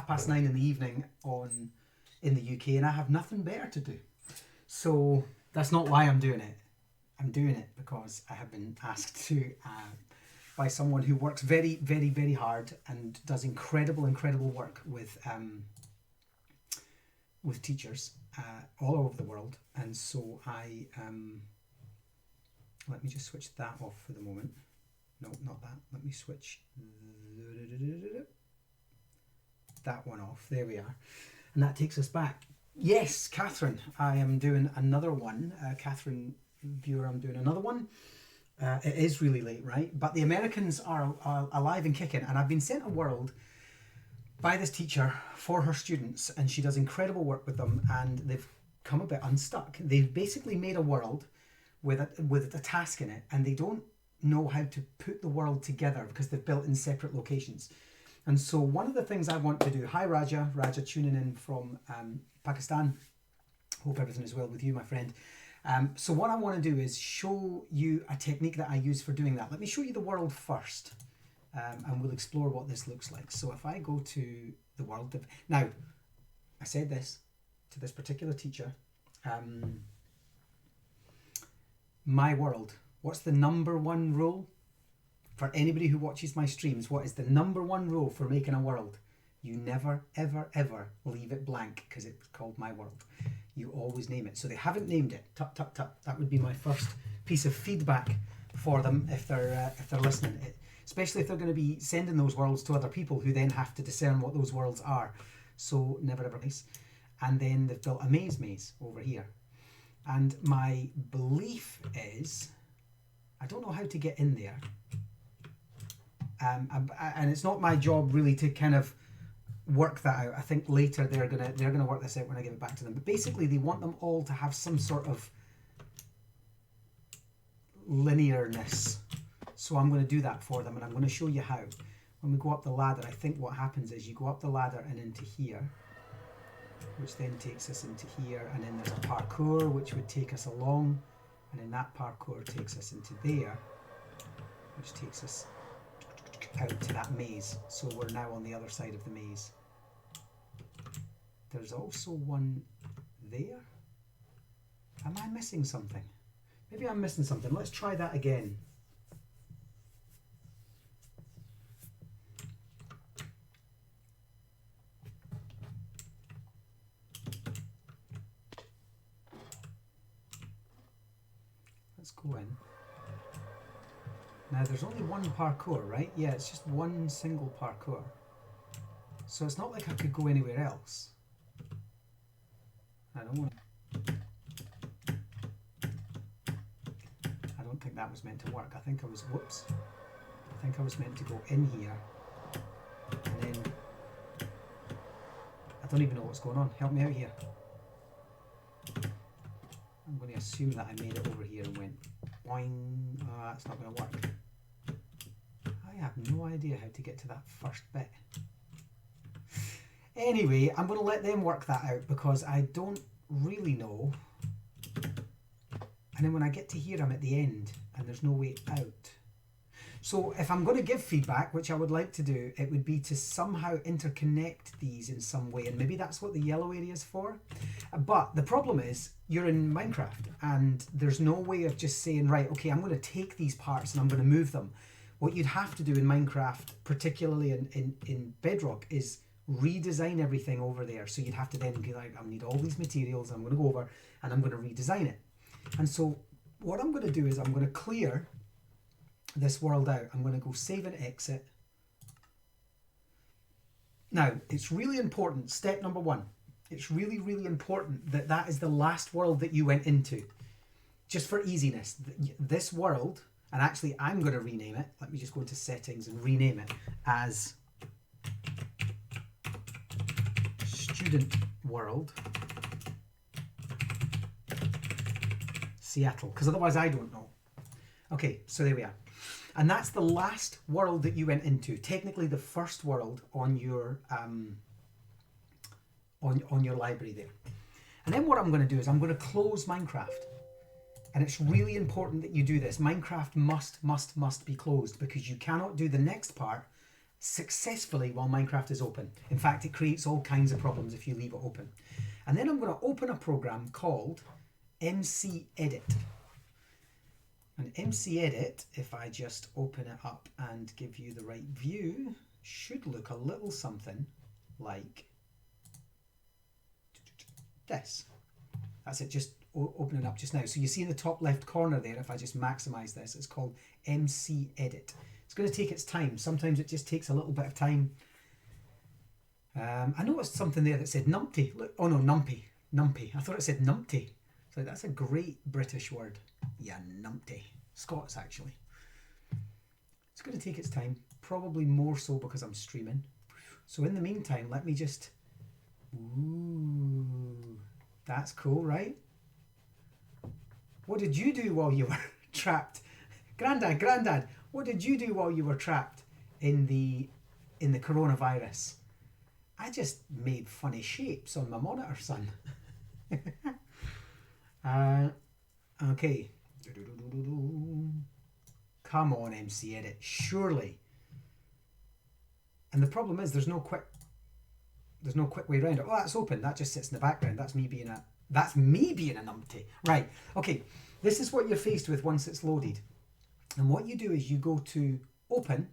9:30 in the evening in the UK, and I have nothing better to do. So that's not why I'm doing it. I'm doing it because I have been asked to by someone who works very, very, very hard and does incredible work with teachers all over the world. And so I let me just switch that off for the moment. No, not that. Let me switch that one off. There we are. And that takes us back. Yes, Catherine, I am doing another one. Catherine viewer, I'm doing another one. It is really late, right? But the Americans are alive and kicking, and I've been sent a world by this teacher for her students, and she does incredible work with them, and they've come a bit unstuck. They've basically made a world with a task in it, and they don't know how to put the world together because they've built in separate locations. And so one of the things I want to do, hi Raja tuning in from Pakistan, hope everything is well with you, my friend. So what I want to do is show you a technique that I use for doing that. Let me show you the world first, and we'll explore what this looks like. So if I go to the world, now I said this to this particular teacher, my world, what's the number one rule for anybody who watches my streams? What is the number one rule for making a world? You never, ever, ever leave it blank because it's called my world. You always name it. So they haven't named it. Tup, tup, tup. That would be my first piece of feedback for them if they're listening. Especially if they're going to be sending those worlds to other people who then have to discern what those worlds are. So never ever miss. And then they've built a maze over here. And my belief is, I don't know how to get in there. And it's not my job really to kind of work that out. I think later they're gonna work this out when I give it back to them. But basically they want them all to have some sort of linearness. So I'm going to do that for them, and I'm going to show you how. When we go up the ladder, I think what happens is you go up the ladder and into here, which then takes us into here, and then there's a parkour which would take us along, and then that parkour takes us into there, which takes us out to that maze. So we're now on the other side of the maze. There's also one there. Am I missing something? Maybe I'm missing something. Let's try that again. Let's go in. Now there's only one parkour, right? Yeah, it's just one single parkour. So it's not like I could go anywhere else. I don't think that was meant to work. I think I was meant to go in here, and then I don't even know what's going on. Help me out here. I'm going to assume that I made it over here and went boing. Oh, that's not going to work. I have no idea how to get to that first bit. Anyway, I'm going to let them work that out because I don't really know. And then when I get to here, I'm at the end and there's no way out. So if I'm going to give feedback, which I would like to do, it would be to somehow interconnect these in some way. And maybe that's what the yellow area is for. But the problem is you're in Minecraft and there's no way of just saying, right, okay, I'm going to take these parts and I'm going to move them. What you'd have to do in Minecraft, particularly in Bedrock, is redesign everything over there. So you'd have to then be like, I need all these materials, I'm going to go over and I'm going to redesign it. And so what I'm going to do is I'm going to clear this world out. I'm going to go save and exit. Now, it's really important, step number one, it's really, really important that that is the last world that you went into. Just for easiness, this world, and actually I'm going to rename it. Let me just go into settings and rename it as Student World Seattle, because otherwise I don't know. Okay, so there we are. And that's the last world that you went into. Technically the first world on your library there. And then what I'm going to do is I'm going to close Minecraft. And it's really important that you do this. Minecraft must be closed because you cannot do the next part successfully while Minecraft is open. In fact, it creates all kinds of problems if you leave it open. And then I'm going to open a program called MCEdit. And MCEdit, if I just open it up and give you the right view, should look a little something like this. That's it, just opening up just now. So you see in the top left corner there, if I just maximize this, it's called MCEdit. It's going to take its time. Sometimes it just takes a little bit of time. I noticed something there that said numpty. Look, oh no, numpy. Numpy. I thought it said numpty. So that's a great British word. Yeah, numpty. Scots, actually. It's going to take its time. Probably more so because I'm streaming. So in the meantime, let me just... Ooh, that's cool, right? What did you do while you were trapped? Grandad, what did you do while you were trapped in the coronavirus? I just made funny shapes on my monitor, son. Okay. Come on, MCEdit, surely. And the problem is there's no quick way around it. Oh, that's open. That just sits in the background. That's me being a numpty. Right. Okay. This is what you're faced with once it's loaded. And what you do is you go to open.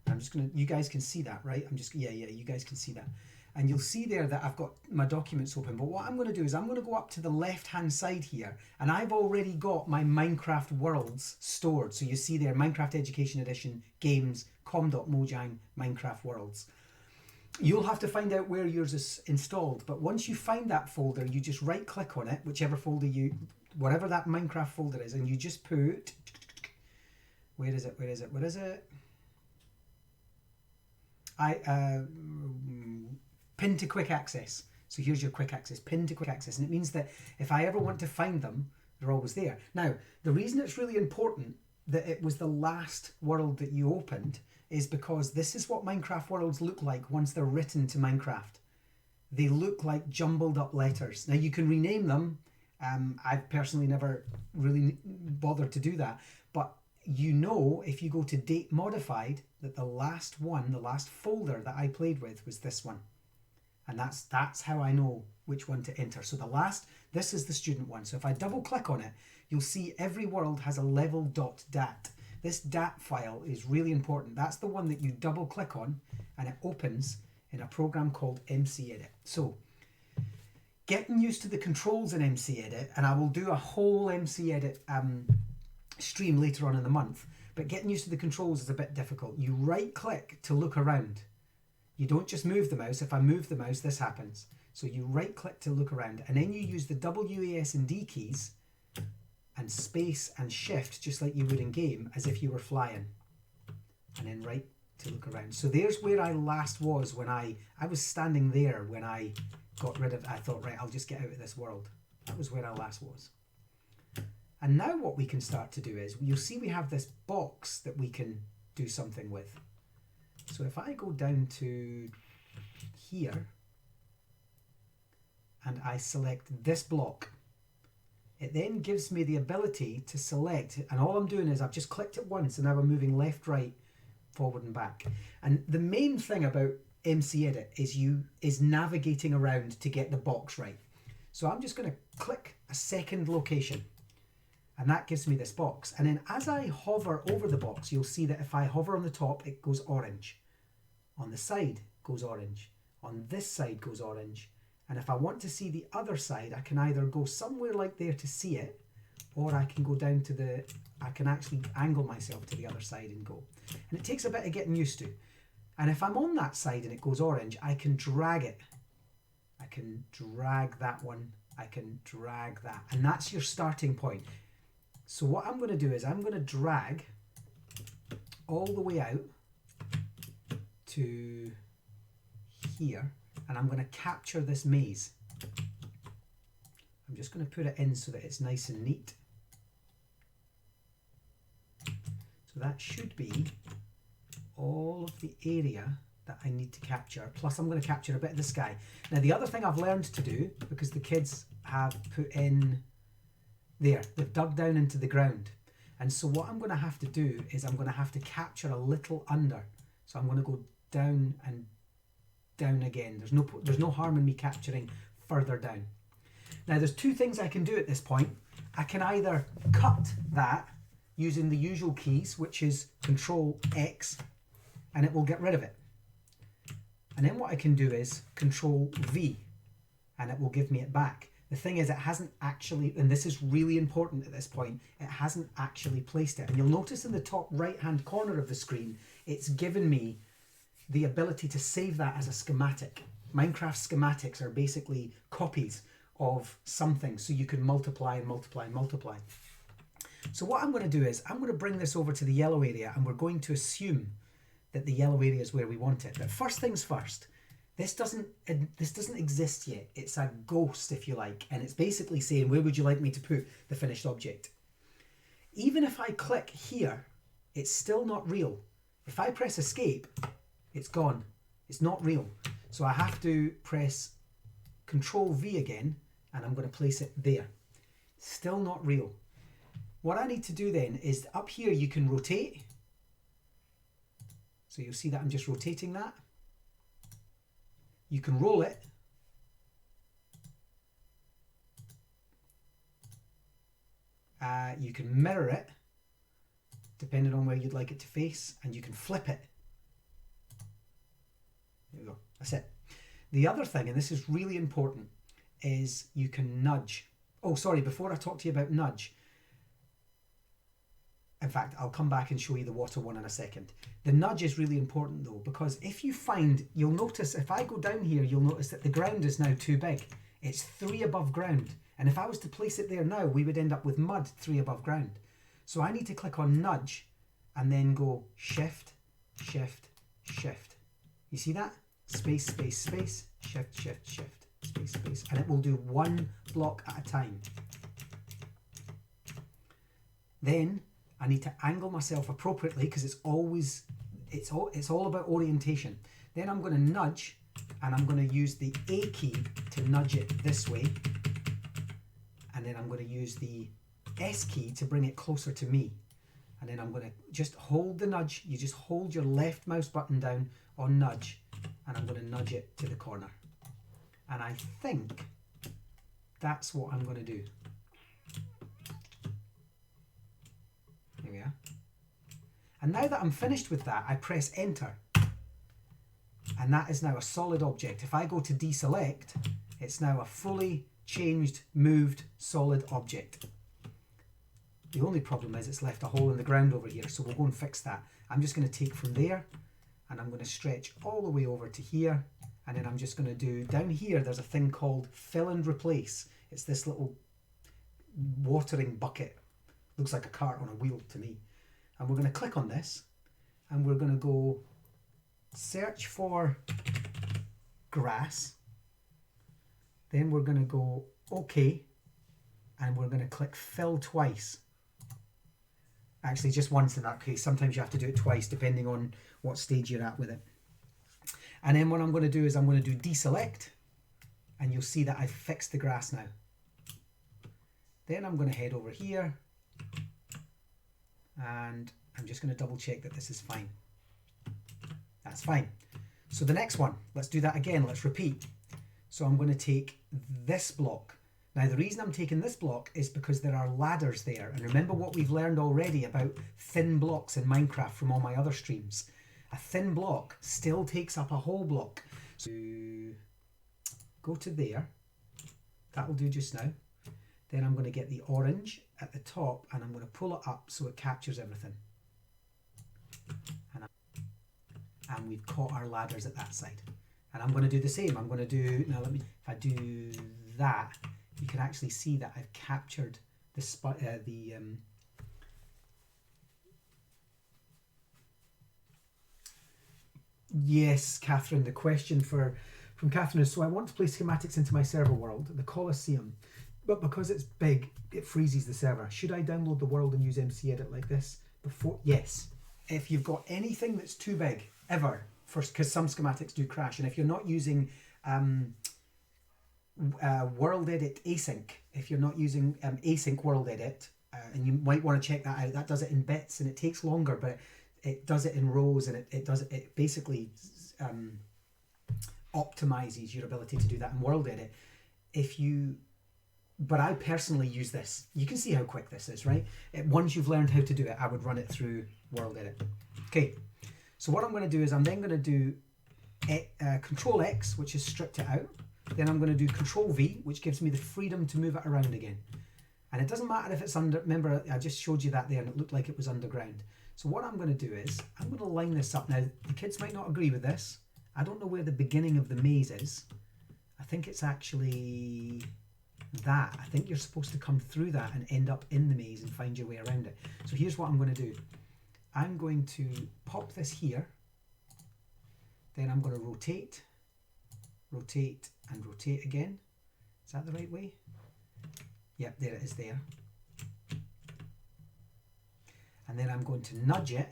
I'm just going to, you guys can see that, right? You guys can see that. And you'll see there that I've got my documents open. But what I'm going to do is I'm going to go up to the left-hand side here. And I've already got my Minecraft worlds stored. So you see there, Minecraft Education Edition, Games, com.mojang, Minecraft Worlds. You'll have to find out where yours is installed. But once you find that folder, you just right-click on it, whichever folder whatever that Minecraft folder is, and you just put... Where is it? Pin to quick access. So here's your quick access, pin to quick access. And it means that if I ever want to find them, they're always there. Now, the reason it's really important that it was the last world that you opened is because this is what Minecraft worlds look like once they're written to Minecraft. They look like jumbled up letters. Now you can rename them. I've personally never really bothered to do that. But you know, if you go to date modified, that the last folder that I played with was this one. And that's how I know which one to enter. So this is the student one. So if I double click on it, you'll see every world has a level.dat. This dat file is really important. That's the one that you double click on and it opens in a program called MCEdit. So getting used to the controls in MCEdit, and I will do a whole MCEdit stream later on in the month, but getting used to the controls is a bit difficult. You right click to look around. You don't just move the mouse. If I move the mouse, this happens. So you right click to look around, and then you use the W, A, S and D keys and space and shift just like you would in game as if you were flying, and then right to look around. So there's where I last was when I was standing there when I got rid of, I thought, right, I'll just get out of this world. That was where I last was. And now what we can start to do is, you'll see we have this box that we can do something with. So if I go down to here and I select this block, it then gives me the ability to select, and all I'm doing is I've just clicked it once and now I'm moving left, right, forward and back. And the main thing about MCEdit is navigating around to get the box right. So I'm just going to click a second location. And that gives me this box. And then as I hover over the box, you'll see that if I hover on the top, it goes orange. On the side, goes orange. On this side, goes orange. And if I want to see the other side, I can either go somewhere like there to see it, or I can go down to I can actually angle myself to the other side and go. And it takes a bit of getting used to. And if I'm on that side and it goes orange, I can drag it. I can drag that one. I can drag that. And that's your starting point. So what I'm going to do is I'm going to drag all the way out to here, and I'm going to capture this maze. I'm just going to put it in so that it's nice and neat. So that should be all of the area that I need to capture, plus I'm going to capture a bit of the sky. Now the other thing I've learned to do, because the kids have put in there, they've dug down into the ground, and so what I'm going to have to do is I'm going to have to capture a little under. So I'm going to go down and down again. There's no harm in me capturing further down. Now there's two things I can do at this point. I can either cut that using the usual keys, which is Control X, and it will get rid of it. And then what I can do is Control V, and it will give me it back. The thing is, it hasn't actually, and this is really important at this point, it hasn't actually placed it. And you'll notice in the top right-hand corner of the screen, it's given me the ability to save that as a schematic. Minecraft schematics are basically copies of something, so you can multiply and multiply and multiply. So what I'm going to do is, I'm going to bring this over to the yellow area, and we're going to assume that the yellow area is where we want it. But first things first, this doesn't exist yet. It's a ghost, if you like, and it's basically saying, where would you like me to put the finished object? Even if I click here, it's still not real. If I press escape, it's gone. It's not real. So I have to press Control V again, and I'm going to place it there. Still not real. What I need to do then is, up here you can rotate. So you'll see that I'm just rotating that. You can roll it. You can mirror it, depending on where you'd like it to face, and you can flip it. There we go, that's it. The other thing, and this is really important, is you can nudge. Oh, sorry, before I talk to you about nudge, in fact, I'll come back and show you the water one in a second. The nudge is really important though, because if you find, you'll notice, if I go down here, you'll notice that the ground is now too big. It's 3 above ground. And if I was to place it there now, we would end up with mud 3 above ground. So I need to click on nudge and then go shift, shift, shift. You see that? Space, space, space, shift, shift, shift, space, space. And it will do 1 block at a time. Then I need to angle myself appropriately, because it's all about orientation. Then I'm going to nudge, and I'm going to use the A key to nudge it this way. And then I'm going to use the S key to bring it closer to me. And then I'm going to just hold the nudge. You just hold your left mouse button down on nudge, and I'm going to nudge it to the corner. And I think that's what I'm going to do. There we are. And now that I'm finished with that, I press enter. And that is now a solid object. If I go to deselect, it's now a fully changed, moved, solid object. The only problem is it's left a hole in the ground over here, so we'll go and fix that. I'm just going to take from there, and I'm going to stretch all the way over to here, and then I'm just going to do, down here there's a thing called fill and replace. It's this little watering bucket. Looks like a cart on a wheel to me. And we're going to click on this, and we're going to go search for grass. Then we're going to go OK, and we're going to click fill twice. Actually, just once in that case. Sometimes you have to do it twice depending on what stage you're at with it. And then what I'm going to do is I'm going to do deselect, and you'll see that I've fixed the grass now. Then I'm going to head over here, and I'm just going to double check that this is fine. That's fine. So the next one, let's do that again. Let's repeat. So I'm going to take this block. Now the reason I'm taking this block is because there are ladders there. And remember what we've learned already about thin blocks in Minecraft from all my other streams. A thin block still takes up a whole block. So go to there. That will do just now. Then I'm going to get the orange at the top, and I'm going to pull it up so it captures everything. And we've caught our ladders at that side. And I'm going to do the same. I'm going to do, now let me, if I do that, you can actually see that I've captured yes, Catherine, the question from Catherine is, so I want to play schematics into my server world, the Colosseum, but because it's big, it freezes the server. Should I download the world and use MCEdit like this before? Yes. If you've got anything that's too big, ever, first, because some schematics do crash, and if you're not using World Edit async, if you're not using async World Edit, and you might want to check that out, that does it in bits and it takes longer, but it does it in rows, and it basically optimizes your ability to do that in WorldEdit. But I personally use this. You can see how quick this is, right? Once you've learned how to do it, I would run it through WorldEdit. Okay, so what I'm going to do is I'm then going to do Control X, which has stripped it out. Then I'm going to do Control V, which gives me the freedom to move it around again. And it doesn't matter if it's under, remember I just showed you that there and it looked like it was underground. So what I'm going to do is, I'm going to line this up. Now, the kids might not agree with this. I don't know where the beginning of the maze is. I think it's actually that. I think you're supposed to come through that and end up in the maze and find your way around it. So here's what I'm going to do. I'm going to pop this here. Then I'm going to rotate, rotate, and rotate again. Is that the right way? Yep, there it is there. And then I'm going to nudge it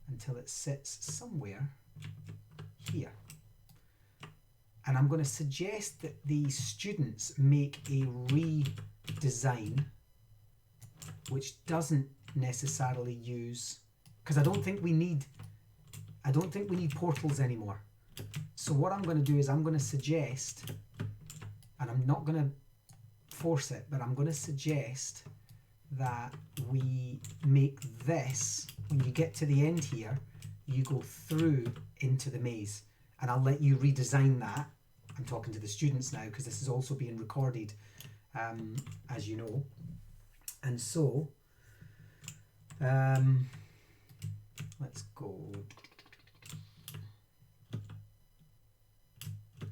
until it sits somewhere here. And I'm going to suggest that the students make a redesign which doesn't necessarily use, because I don't think we need portals anymore. So what I'm going to do is I'm going to suggest, and I'm not going to force it, but I'm going to suggest that we make this, when you get to the end here, you go through into the maze. And I'll let you redesign that. I'm talking to the students now because this is also being recorded, as you know. And so, let's go.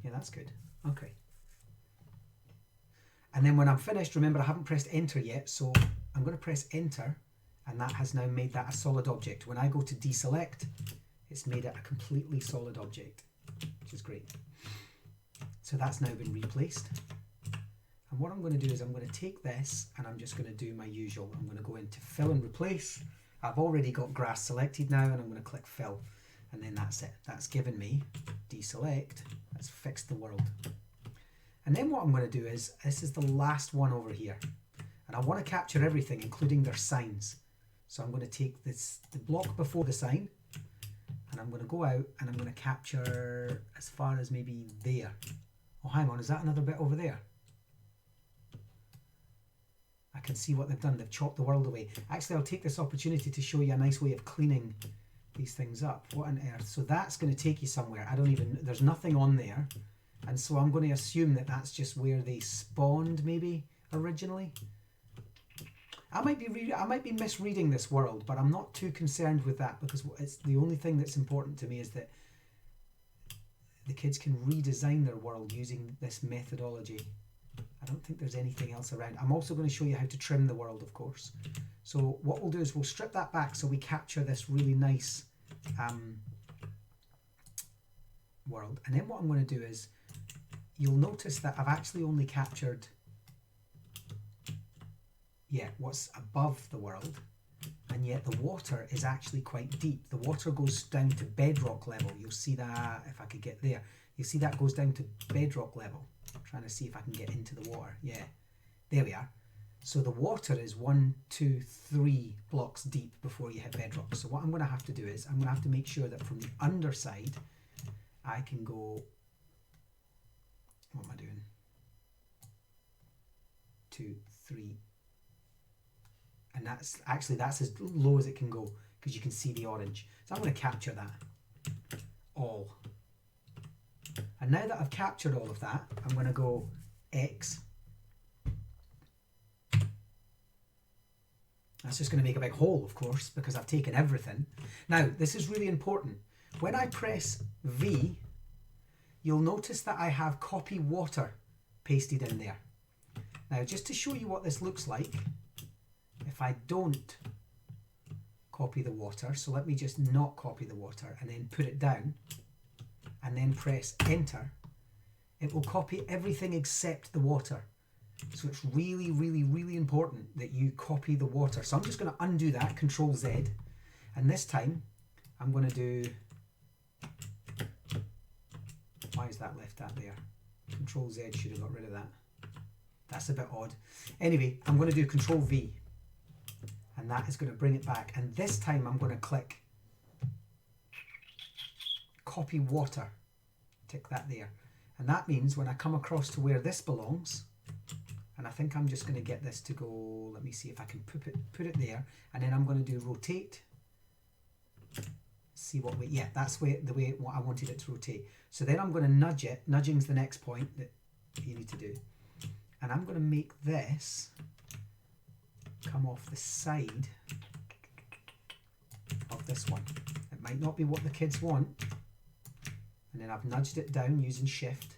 Yeah, that's good. Okay. And then when I'm finished, remember I haven't pressed enter yet, so I'm going to press enter, and that has now made that a solid object. When I go to deselect, it's made it a completely solid object, which is great. So that's now been replaced. And what I'm going to do is I'm going to take this and I'm just going to do my usual. I'm going to go into fill and replace. I've already got grass selected now, and I'm going to click fill. And then that's it. That's given me deselect. That's fixed the world. And then what I'm going to do is, this is the last one over here. And I want to capture everything, including their signs. So I'm going to take the block before the sign, and I'm going to go out and I'm going to capture as far as maybe there. Oh, hang on, is that another bit over there? I can see what they've done. They've chopped the world away. Actually, I'll take this opportunity to show you a nice way of cleaning these things up. What on earth? So that's going to take you somewhere. There's nothing on there. And so I'm going to assume that that's just where they spawned maybe originally. I might be misreading this world, but I'm not too concerned with that, because it's the only thing that's important to me is that the kids can redesign their world using this methodology. I don't think there's anything else around. I'm also going to show you how to trim the world, of course. So what we'll do is we'll strip that back so we capture this really nice world. And then what I'm going to do is, you'll notice that I've actually only captured what's above the world, and yet the water is actually quite deep. The water goes down to bedrock level. You'll see that if I could get there. You see that goes down to bedrock level. I'm trying to see if I can get into the water. Yeah, there we are. So the water is 1, 2, 3 blocks deep before you hit bedrock. So what I'm going to have to do is I'm going to have to make sure that from the underside I can go, what am I doing? 2, 3, and that's as low as it can go, because you can see the orange. So I'm going to capture that all. And now that I've captured all of that, I'm going to go X. That's just going to make a big hole, of course, because I've taken everything. Now, this is really important. When I press V, you'll notice that I have copy water pasted in there. Now, just to show you what this looks like, if I don't copy the water, so let me just not copy the water and then put it down and then press enter, it will copy everything except the water. So it's really, really, really important that you copy the water. So I'm just going to undo that, Control Z, and this time I'm going to do, why is that left at there? Control Z should have got rid of that. That's a bit odd. Anyway, I'm going to do Control V. and that is going to bring it back. And this time I'm going to click copy water, tick that there. And that means when I come across to where this belongs, and I think I'm just going to get this to go, let me see if I can put it there, and then I'm going to do rotate. See what way, yeah, that's the way what I wanted it to rotate. So then I'm going to nudge it. Nudging's the next point that you need to do. And I'm going to make this come off the side of this one. It might not be what the kids want. And then I've nudged it down using shift.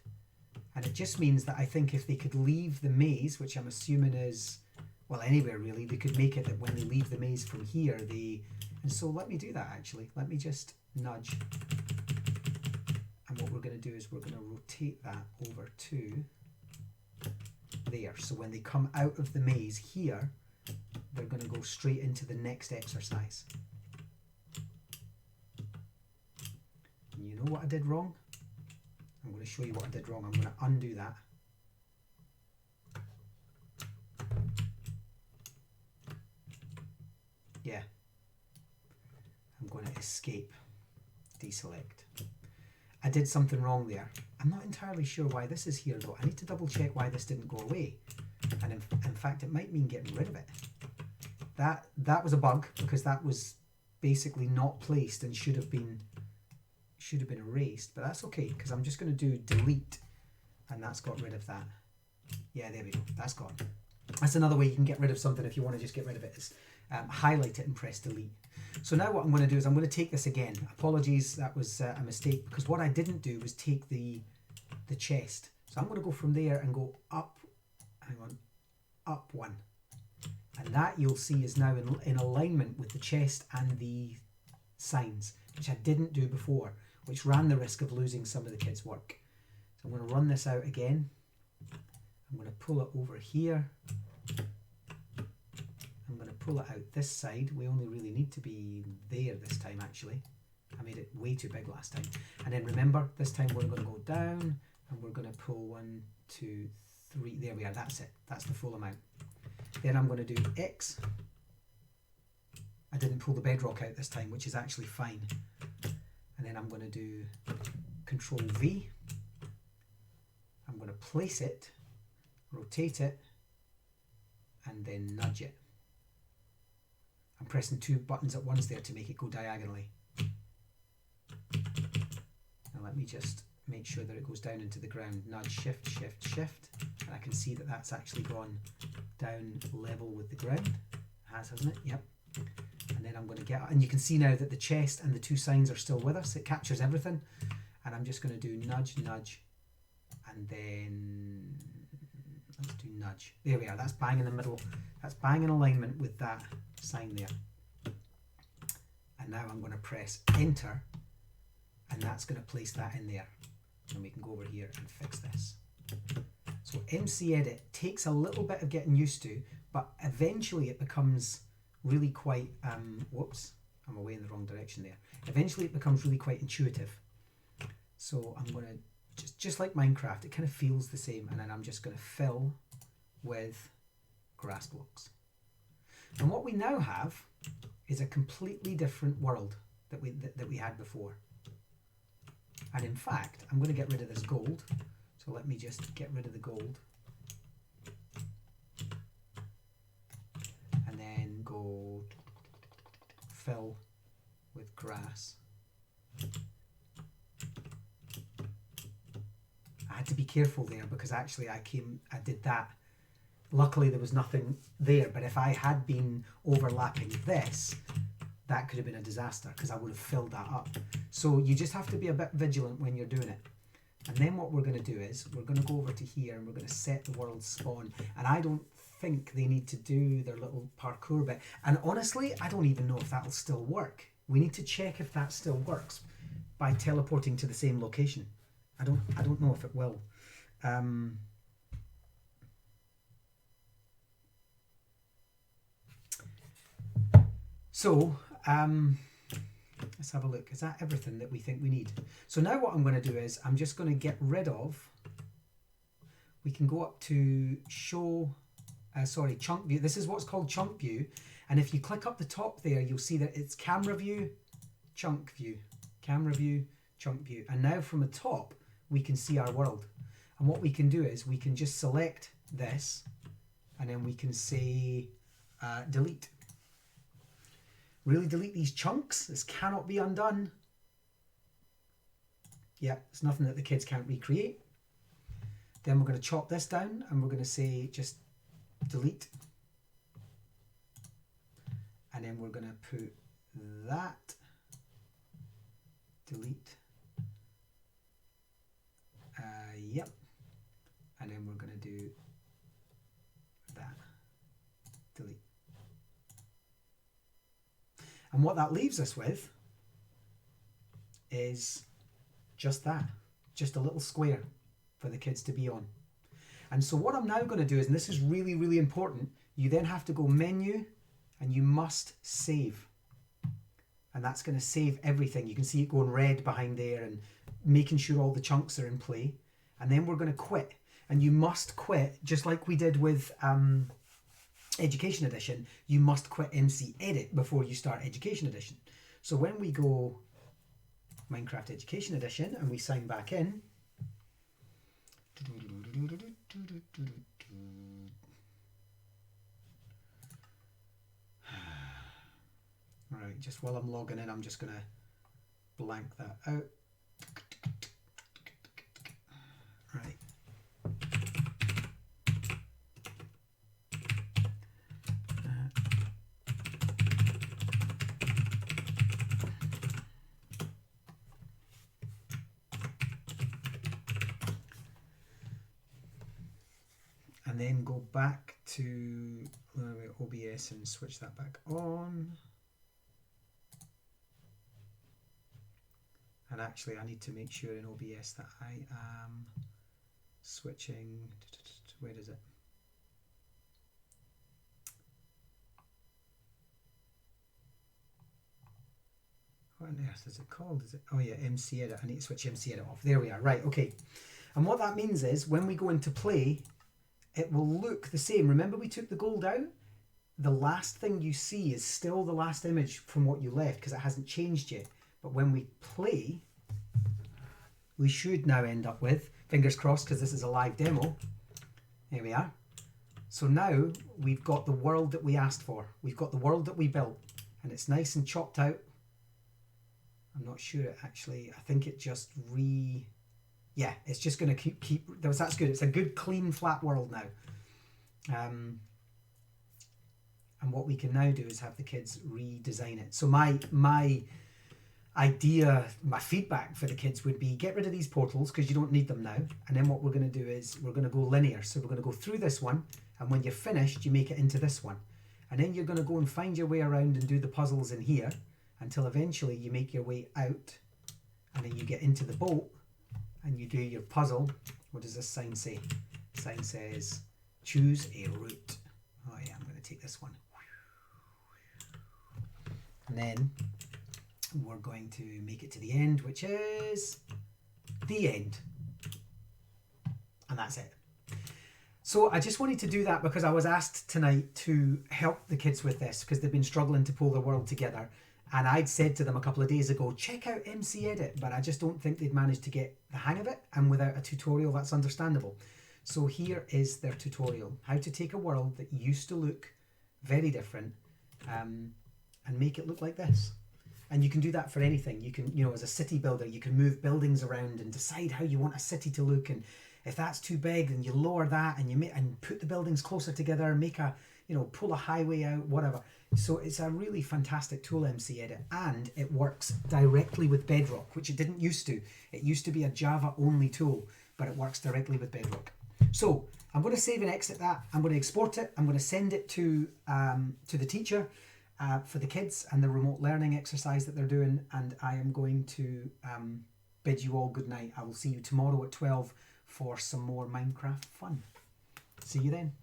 And it just means that I think if they could leave the maze, which I'm assuming is, well, anywhere really, they could make it that when they leave the maze from here, and so let me do that actually. Let me just nudge. And what we're going to do is we're going to rotate that over to there. So when they come out of the maze here, they're going to go straight into the next exercise. And you know what I did wrong? I'm going to show you what I did wrong. I'm going to undo that. Yeah. I'm going to escape, deselect. I did something wrong there. I'm not entirely sure why this is here though. I need to double check why this didn't go away. And in fact, it might mean getting rid of it. That was a bug because that was basically not placed and should have been erased, but that's okay because I'm just going to do delete, and that's got rid of that. Yeah, there we go. That's gone. That's another way you can get rid of something if you want to just get rid of it, is highlight it and press delete. So now what I'm going to do is I'm going to take this again. Apologies, that was a mistake because what I didn't do was take the chest. So I'm going to go from there and go up, hang on, up one. And that you'll see is now in alignment with the chest and the signs, which I didn't do before, which ran the risk of losing some of the kids' work. So I'm going to run this out again. I'm going to pull it over here. I'm going to pull it out this side. We only really need to be there this time actually. I made it way too big last time. And then remember, this time we're going to go down and we're going to pull 1, 2, 3. There we are, that's it. That's the full amount. Then I'm going to do X. I didn't pull the bedrock out this time, which is actually fine. And then I'm going to do Control V. I'm going to place it, rotate it, and then nudge it. I'm pressing 2 buttons at once there to make it go diagonally. Now let me just make sure that it goes down into the ground. Nudge, shift, shift, shift. And I can see that that's actually gone down level with the ground. It has, hasn't it? Yep. And then I'm going to get, and you can see now that the chest and the 2 signs are still with us. It captures everything. And I'm just going to do nudge, nudge, and then let's do nudge. There we are. That's bang in the middle. That's bang in alignment with that sign there. And now I'm going to press enter, and that's going to place that in there. And we can go over here and fix this. So MCEdit takes a little bit of getting used to, but eventually it becomes really quite, whoops, I'm away in the wrong direction there. Eventually it becomes really quite intuitive. So I'm going to, just like Minecraft, it kind of feels the same, and then I'm just going to fill with grass blocks. And what we now have is a completely different world that we had before. And in fact, I'm going to get rid of this gold. So let me just get rid of the gold. And then go fill with grass. I had to be careful there because actually I did that. Luckily there was nothing there, but if I had been overlapping this, that could have been a disaster because I would have filled that up. So you just have to be a bit vigilant when you're doing it. And then what we're going to do is we're going to go over to here and we're going to set the world spawn. And I don't think they need to do their little parkour bit. And honestly, I don't even know if that'll still work. We need to check if that still works by teleporting to the same location. I don't know if it will. Let's have a look. Is that everything that we think we need? So now what I'm going to do is I'm just going to get rid of, we can go up to show, chunk view. This is what's called chunk view. And if you click up the top there, you'll see that it's camera view, chunk view, camera view, chunk view. And now from the top, we can see our world. And what we can do is we can just select this, and then we can say delete. Really delete these chunks. This cannot be undone. Yeah, it's nothing that the kids can't recreate. Then we're going to chop this down and we're going to say just delete. And then we're going to put that, delete. Yep. And then we're going to do that, delete. And what that leaves us with is just that, just a little square for the kids to be on. And so what I'm now going to do is, and this is really, really important, you then have to go menu and you must save. And that's going to save everything. You can see it going red behind there and making sure all the chunks are in play. And then we're going to quit. And you must quit, just like we did with Education Edition, you must quit MCEdit before you start Education Edition. So when we go Minecraft Education Edition and we sign back in, right, just while I'm logging in, I'm just going to blank that out. Right. And then go back to OBS and switch that back on. And actually I need to make sure in OBS that I am switching, where is it? What on earth is it called? Is it? Oh yeah, MCEdit. I need to switch MCEdit off. There we are. Right, okay. And what that means is when we go into play, it will look the same. Remember we took the gold out? The last thing you see is still the last image from what you left because it hasn't changed yet. But when we play, we should now end up with, fingers crossed because this is a live demo. There we are. So now we've got the world that we asked for. We've got the world that we built and it's nice and chopped out. I'm not sure it actually, I think it just yeah, it's just going to keep that's good. It's a good, clean, flat world now. And what we can now do is have the kids redesign it. So my idea, my feedback for the kids would be get rid of these portals because you don't need them now. And then what we're going to do is we're going to go linear. So we're going to go through this one. And when you're finished, you make it into this one. And then you're going to go and find your way around and do the puzzles in here until eventually you make your way out. And then you get into the boat. And you do your puzzle. What does this sign say? The sign says, choose a route. Oh yeah, I'm going to take this one. And then we're going to make it to the end, which is the end. And that's it. So I just wanted to do that because I was asked tonight to help the kids with this because they've been struggling to pull their world together. And I'd said to them a couple of days ago, check out MCEdit, but I just don't think they'd managed to get the hang of it. And without a tutorial, that's understandable. So here is their tutorial, how to take a world that used to look very different and make it look like this. And you can do that for anything. You can, you know, as a city builder, you can move buildings around and decide how you want a city to look. And if that's too big, then you lower that and you put the buildings closer together, make a, you know, pull a highway out, whatever. So it's a really fantastic tool, MCEdit, and it works directly with Bedrock, which it didn't used to. It used to be a Java-only tool, but it works directly with Bedrock. So I'm going to save and exit that. I'm going to export it. I'm going to send it to the teacher for the kids and the remote learning exercise that they're doing, and I am going to bid you all good night. I will see you tomorrow at 12 for some more Minecraft fun. See you then.